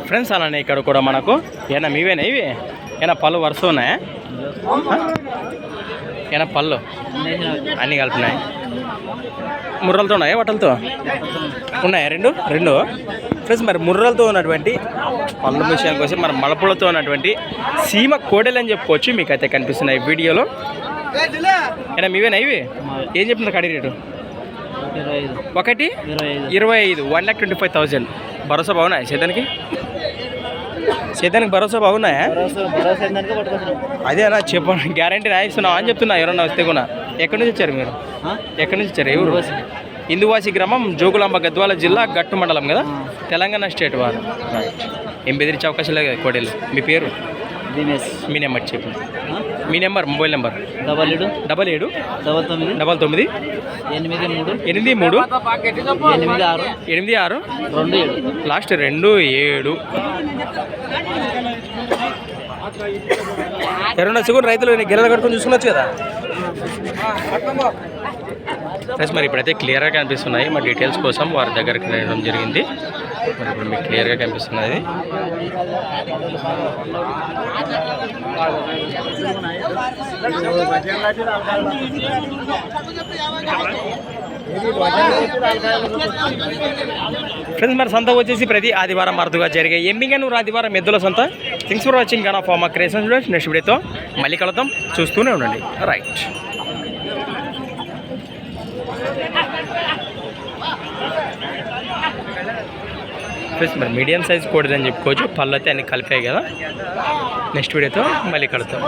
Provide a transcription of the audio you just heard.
Friends అలానే ఇక్కడ కూడా మనకు ఏనా మీవేనా ఇవి ఏనా పళ్ళు వరుస ఉన్నాయా? ఏనా పళ్ళు అన్నీ కలిపినాయి. ముర్రలతో ఉన్నాయా వట్టలతో ఉన్నాయా? రెండు ఫ్రెండ్స్ మరి ముర్రలతో ఉన్నటువంటి పళ్ళ విషయానికి వచ్చి మరి మలపులతో ఉన్నటువంటి సీమ కోడెలు అని చెప్పుకోవచ్చు. మీకైతే కనిపిస్తున్నాయి వీడియోలో. ఏనా మీవేనా ఇవి? ఏం చెప్తున్నారు కడి రేటు? ఒకటి 25, 1,25,000. భరోసా బాగున్నాయా సేదానికి? భరోసా బాగున్నాయా? అదేనా చెప్పండి, గ్యారంటీ రాయిస్తున్నావు అని చెప్తున్నా. ఎవరన్నా వస్తే కూడా. ఎక్కడి నుంచి వచ్చారు మీరు? ఎక్కడి నుంచి వచ్చారు? ఎవరు? ఇందువాసి గ్రామం, జోగులాంబ, గద్వాల జిల్లా, గట్టు మండలం కదా, తెలంగాణ స్టేట్ వారు. ఏం బెదిరించే అవకాశం లేదు కదా కోడేలు. మీ పేరు? దినేష్. మీ నెంబర్ చెప్పండి. మీ నెంబర్, మొబైల్ నెంబర్? 77 99 83 86 లాస్ట్ 27. ఎవరన్నా వచ్చి రైతులు గిరల కట్టుకొని చూసుకున్నచ్చు కదా. ఫ్రెండ్స్ మరి ఇప్పుడైతే క్లియర్గా కనిపిస్తున్నాయి. మా డీటెయిల్స్ కోసం వారి దగ్గరికి వెళ్ళడం జరిగింది. మరి ఇప్పుడు మీకు క్లియర్గా కనిపిస్తున్నది. ఫ్రెండ్స్ మరి సంత వచ్చేసి ప్రతి ఆదివారం అరుదుగా జరిగే ఎమ్మిగనూరు ఆదివారం ఎద్దుల సంత. Things for watching gun of మా క్రియేషన్ స్టూడెంట్స్. నెక్స్ట్ వీడియోతో మళ్ళీ కలుద్దాం, చూస్తూనే ఉండండి. రైట్. ఫ్రెండ్స్ మరి మీడియం సైజ్ కోడిదని చెప్పుకోవచ్చు. పళ్ళు అయితే అన్ని కలిపాయి కదా. నెక్స్ట్ వీడియోతో మళ్ళీ కలుద్దాం.